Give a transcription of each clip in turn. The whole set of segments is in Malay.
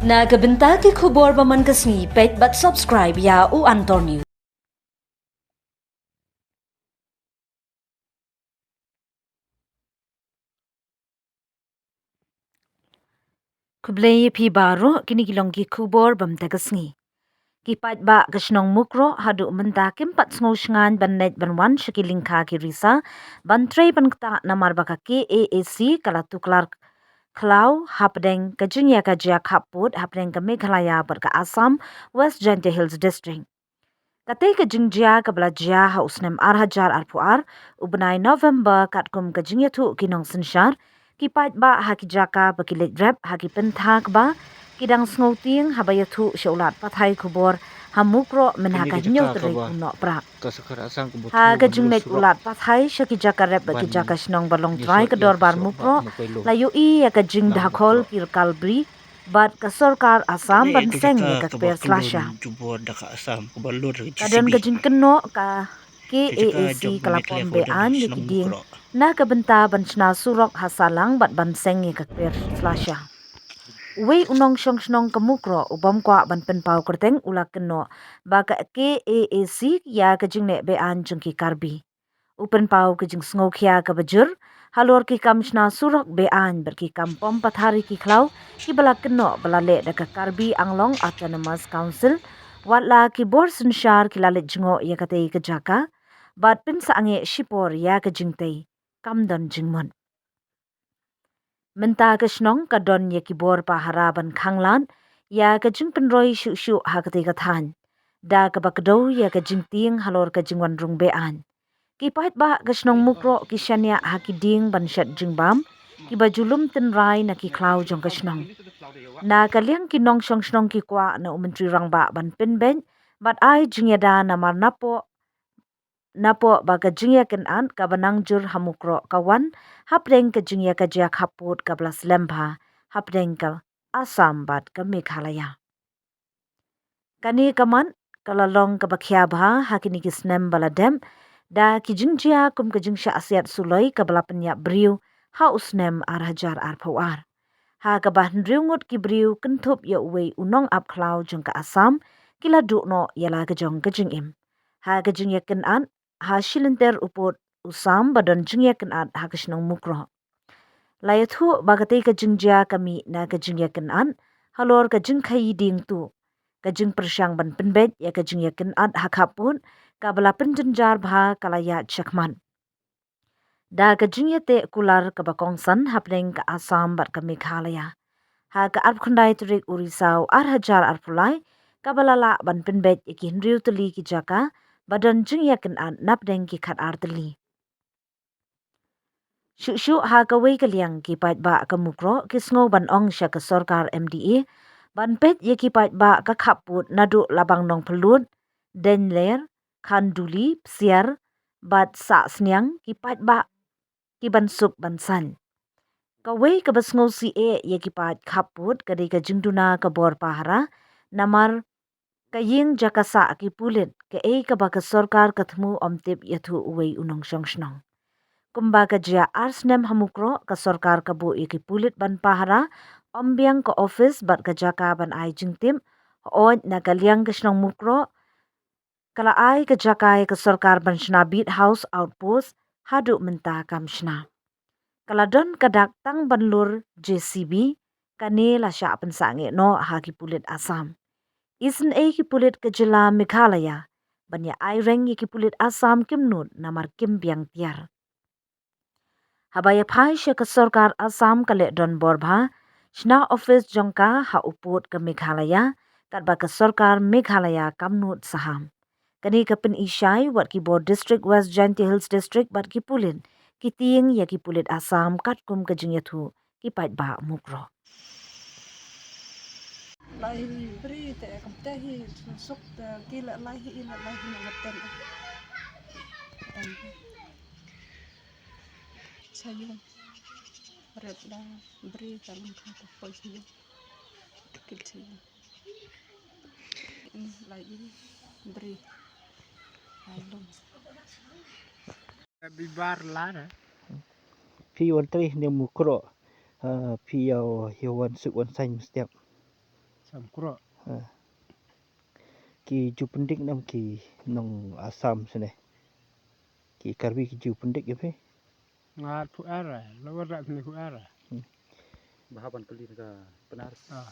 Nagabenta ki khubor baman kasni pet but subscribe ya u Antor News. Kublay pi baro kini kilong ki khubor bam tagasngi. Kipat ba gasnong mukro hadu menta kimpat sngan ban net ban wan shakilingka ki risa ban trey ban kta namar baka ke AAC kala tuklar Klau hapdeng kajunya kajia kaput hapdeng ka Meghalaya berka Assam West Jante Hills District. Katay kajingjia kabla jia hausnem arhajar arpuar ubnai November katkum kajingya tu kinong sensyar kipat ba hakijaka bakilit rep haki penthak ba kidang sngoting habaya tu syaulat pathai kubor hamukro menhaka nyotri kuno prak. Ha kajingnet ulat pathai syakijaka rep bakijaka snong balong try kedor bar mukro layu i ya kajing dakhol kirkalbri bat ka Sarkar Assam ban seng ya ka per slasha. Kadon kajing keno ka KAAC kalapom bean yakiding na kabenta ban chna surok hasalang bat ban seng ya ka per slasha. Wei unong snong kamukro ubam kwa ban penpau kerteng ula keno baka KAAC ya kajing ne bean jengki karbi. Upen pau kajing sngokia ka bajur halor ki kam chna surok bean berki kam pom pathari ki klau ki bala keno bala le daka karbi anglong autonomous council watla ki bor sensyar ki lalit jengo ya katei kejaka bat pin saange shipor ya kajingtei kamdon jingmon. Menta kasnong kadon ya kibor paharaban khanglan ya kajing penroi syu ha katei kathan da kabakdo ya kajing ting halor kajingwan rung bean. Kipat ba kasnong mukro kisyanya hakiding banshat jingbam ki bajulum tenrai na ki klau jong kasnong. Na kaliang kinong snong ki kwa na umentri rangba ban penben bat ai jingyada na mar napo baga jingya kenan kabanang jur hamukro kawan hapdeng ka jingya ka jia kaput ka blas lembha hapdeng ka Assam bat ka Meghalaya. Kani kaman kalalong ka bakhya bha hakini kisnem baladem da kijingjia kum kijingsha asiat suloi kabala penya briu ha usnem arhajar arpawar. Ha kabah ndriungut ki briu kentup ya uwei unong ap klau jong ka Assam kila dukno yala kejong kejing im. Ha kejing ya kenan ha shilinter uput usam badon jing ya kenan ha kesnong mukro. Layathu bagate kejingjia kami na kejing ya kenan halor kejing khai ding tu. Kajing persyang ban penbet ya kajing yakin ad hakapun kabala penjenjar bha kalaya chakman. Da kajing yate kular kabakongsan hapdeng ka Assam bat ka Meghalaya. Ha ka arpkundai turik urisau arhajar arpulai kabala la ban penbet yaki hendriu teli ki jaka badan jing yakin ad napdeng ki khat arteli. Syu ha ka wei kaliang ki pait ba ka mukro kisngo ban ong sya ka Sarkar MDA ban pet ye kipat ba ka kaput nadu labang nong pelut denler khanduli psiar bat sa snyang kipat ba ki ban sup ban san. Kawai ka basngo si ye kipat kaput kadai ka jingduna ka bor pahara namar kaying jakasa ki pulit ka ka ba ka Sarkar kathmu omtip yathu uwei unong shnong. Kumba ka jia arsnem hamukro ka Sarkar kabu iki pulit ban pahara ombiang ka office bat ka jaka ban ai jingtim ood na kaliang kasnong mukro kala ai ka jaka ka Sarkar ban shna beat house outpost hadu menta kam shna. Kala don kadak tang ban lur JCB kane la sya pensange no haki pulit Assam. Isen ki pulit ka jila Meghalaya banya ai reng ki pulit Assam kimnut namar kimbiang tiar. Habaya phai sya ka Sarkar Assam kale don borbha shna office jongka ha uput ka Meghalaya kat ba ka Sarkar Meghalaya kamnut saham. Kani ka pen isyai wat ki board district West Jante Hills district bat ki pulin ki tiing ya ki pulit Assam kat kum ka jingyathu ki pait ba mukro. Lahi beri te kaptehi sok gila lahi ila lahi nangatan. Sayang red da beri dalam kata polisi kecil. Lagi beri alum. Bibar lana. Pi wan tri ne mukro. Pi yau hewan suk wan sain setiap. Samkro. Ki ju pendik nam ki nong Assam sini. Ki karbi ki ju pendik ya pe. Ngat pu ara, lawan rat ni pu ara. Bahaban kali ka benar. Ah.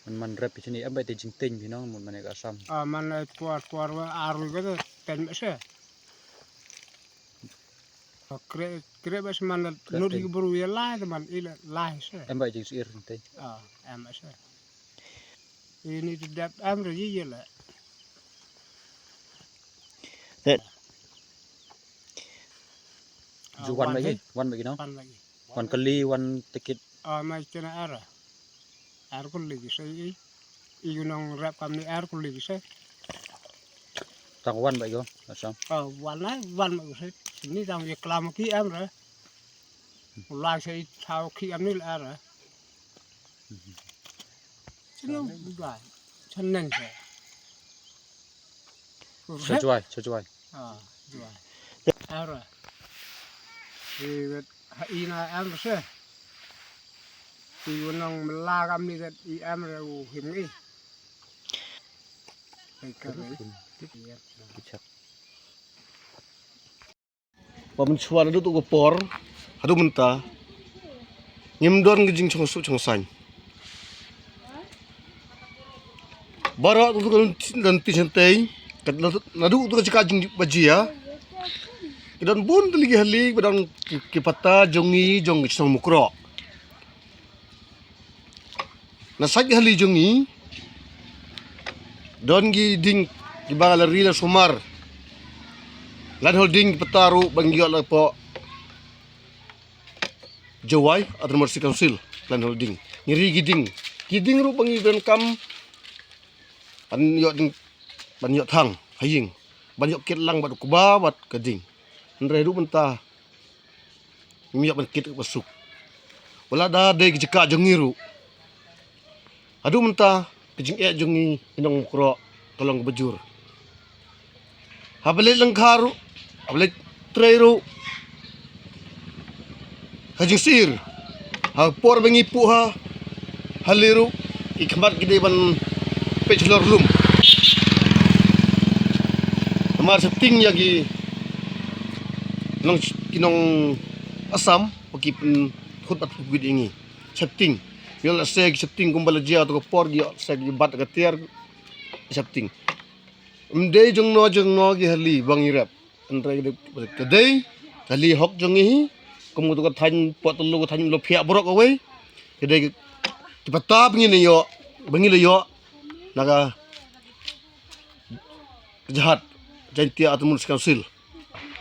Man rap sini ambai te jing ting binong mun manek asam. Ah man tuar wa aru ga ten se. Kre bas man nuri buru ya la man ila la se. Ambai jing sir te. Ah am se. Ini tidak am re ye la. Ju wan bagi no. Wan lagi. Wan kali wan tikit Ah mai kena ara. Ar kul lagi se i. Igunong rap kam ni ar kul lagi se. tang wan bagi go asam. Ah wan ma se. Ini tang ye klam ki am re. Ulai se thao ki am ni la ara. Sini bukan. Seneng se. Sejuai. Ah, jual. Ara. Ina am se. Igunong melagam ni dat I am re u himni. Paman suara itu tuh por, aduh mentah, nyemdon ngejing cong san. Barak tu kan nanti santai, nadu tu kan jing bajia, dan bun tu lagi halik, badan kipata jongi cong mukro. Nasak hali jongi, don gi ding di bawah rila sumar. Lan holding petaru bangyot la po jawai atau Mercy Council lan holding ngiri giding ru bangi ben kam ban yot hang haying ban yot kit lang badu kuba wat keding ndre du benta miyot ban kit basuk wala da de jika jongiru adu menta kejing jongi inong kro tolong bejur habale langkaru Ablet trairu hajing sir ha por bengi pu ha haliru ikmat gede ban pechlor lum amar setting yagi nong kinong asam pagi pen khut pat gud ingi setting yol seg setting kumbala jia to por gi seg bat ka tiar setting mde jong no gi hali bang irap Antara kedai kali hok jongi kamu tu kan pot telu kan lo pihak borok away kedai kita begini yo naga jahat jantia atau Mercy Council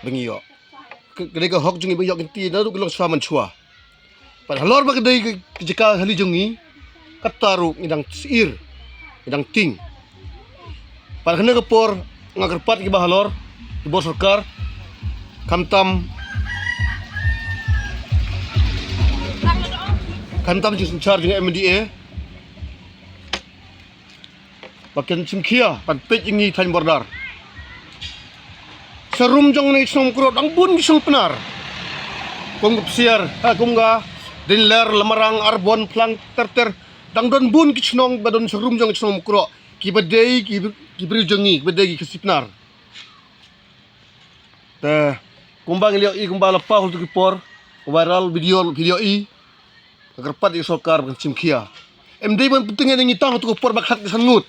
bengi yo kedai ke hok jongi bengi yo kinti na tu kelong swaman chua padahal lor ba kedai jika hali jongi kataru ngidang sir ngidang ting padahal kena kepor ngagerpat ki bahalor di bos Sarkar kantam just charge dengan MDA bagian simkia pan pej ingi tan bordar serum jong ni snom kro dang bun gisung penar kong psiar kongga din ler lamarang arbon plang terter dang don bun kisnong badon serum jong snom kro ki bedei ki bri jongi bedei ki sipnar kumbang liok I kumbang lepas untuk kipor viral video I agar pat di Sarkar bukan simkia MD pun pentingnya dengan tang untuk kipor bakhat sangut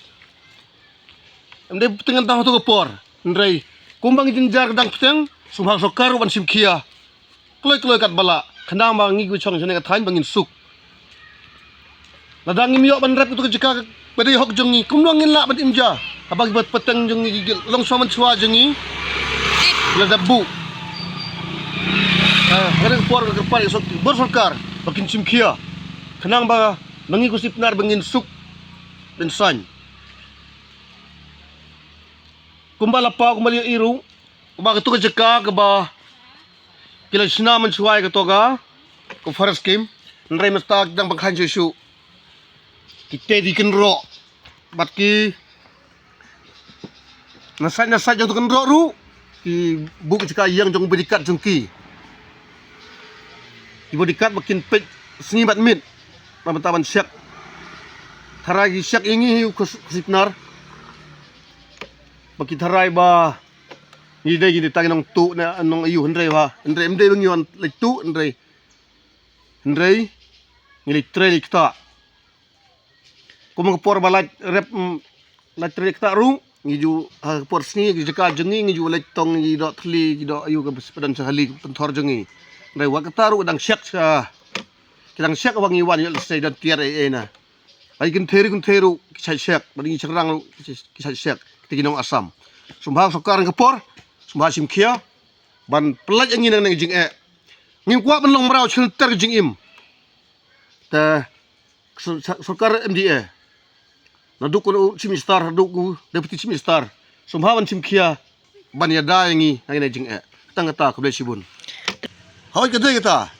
MD pentingnya tang untuk kipor ndrai kumbang jinjar dang peteng sumbang Sarkar bukan simkia kloy kat bala kenang bang ngi guchong jene kat thain bangin suk ladang miok ban rap itu jika pada hok jongi kumlongin la ban imja abang bat peteng jongi long saman chua jongi Lada bu, hari kepor bor Sarkar, bakin simkia, kenang ba nangi kusip nar bangin suk dan san. Kumbala pa kumbali iru, kumbala tu kejeka keba kila sina mencuai ketoga, ku faras kim, nrai mesta kita bangkan susu, kita dikenro, batki nasaj jatuh kenro ru. Ki buk jika yang jong berikat jengki ibu dikat makin pej sengi bat mit taban siap Tharai syak ingi hiu kusipnar. Bagi tharai ba gini tangi nong tu na nong ayu hendrai ba. Hendrai mdai bang yuan lek tu hendrai. Hendrai ngili tre kita. Kumang por balat rep la tre kita ru ngiju por sni jeka jengi ngiju lek tong ngi do thli ngi do ayu ka sepadan sahali pentor jengi. Hendrai wa kita ru dang syak sa. Kidang syak bang yuan yo sei dan tiar na. Ai kun theru kisah syak bani cerang kisah syak tiginong asam. Sumbang sokar ngepor sumbang simkia ban pelaj angin nang jing ngim kwa ban long marau shelter jing im. Ta sokar MDA. Naduk ko simistar naduk deputy simistar. Sumbang ban simkia ban ya da yangi nang jing tangata ko sibun. Hawi kadai kita.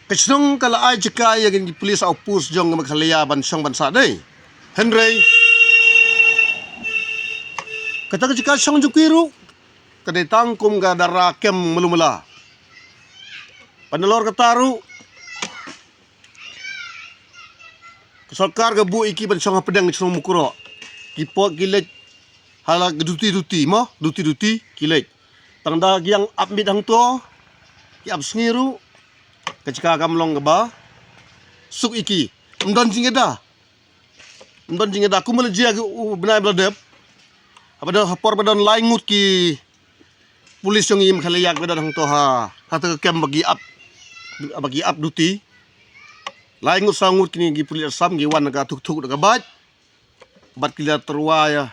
Kecnong kala ay jika yang polis au pus jong maghalaya bansong bansa day. Henry kata jika song jukiru kadai tangkum ga dara kem melumela. Panelor kataru kesokar ga bu iki bansong pedang song mukuro. Kipo gilet hala duti mo duti kilet. Tangda yang abmit hang to ki absngiru kecika kamlong ba suk iki mdon jingeda aku melejia benai bladep apada hapor badan laingut ki polis yang im khalayak badan hang toha kata kem bagi up duty laingut sangut kini gi polis asam gi wan ga tuk daga bat kila terwaya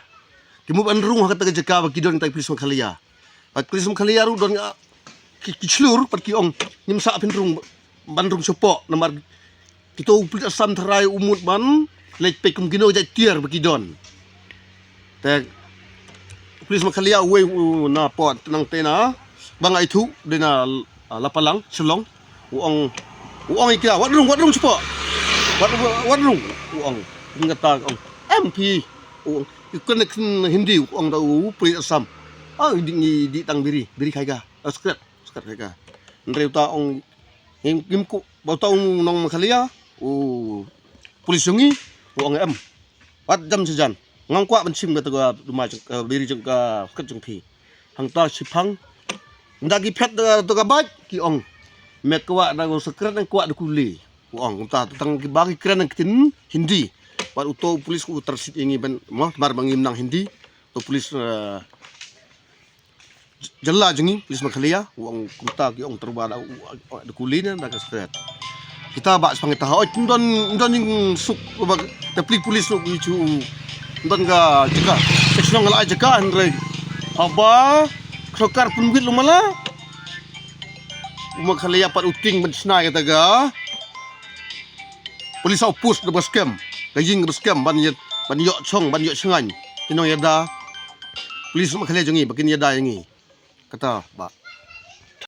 kimu anrung kata kecika bagi don tai polis khalaya bat polis khalaya ru don kiclur pat ki ong nimsa pinrung bandrung sopo nomor kita uplit asam terai umut ban lek pekum gino jai tiar bagi don te polis makalia we na pot nang tena bang itu dena lapalang selong uang ikira wadrung sopo wadrung uang ngata ong MP uang ikon Hindi uang tau polis asam di tang biri kaiga skrat kaiga ndreuta ong Gimku bautau nong makalia polis yungi uang wat jam sejan ngangkwa bencim kata gua rumah diri jeng ka ket jeng pi hangta sipang ndagi pet to ka bat ki ong mekwa da go sekret nang kwa dukuli uang ta tang bagi keren nang kitin Hindi wat uto polis ku tersit ingi ben mo bar bangim nang Hindi to polis jalla jengi polis makalia uang kuta ki ong terbada de kulina da kasret kita bak sepang tahu ndon ning suk tapi polis lu ju ndon ga jeka seksion ngala jeka andre haba sokar punwit lumala makalia pat uting bensna kata ga polis au pus de baskem gajing baskem ban yo chong ban yo sengan kinong yada polis makalia jengi bakin yada yangi kata ba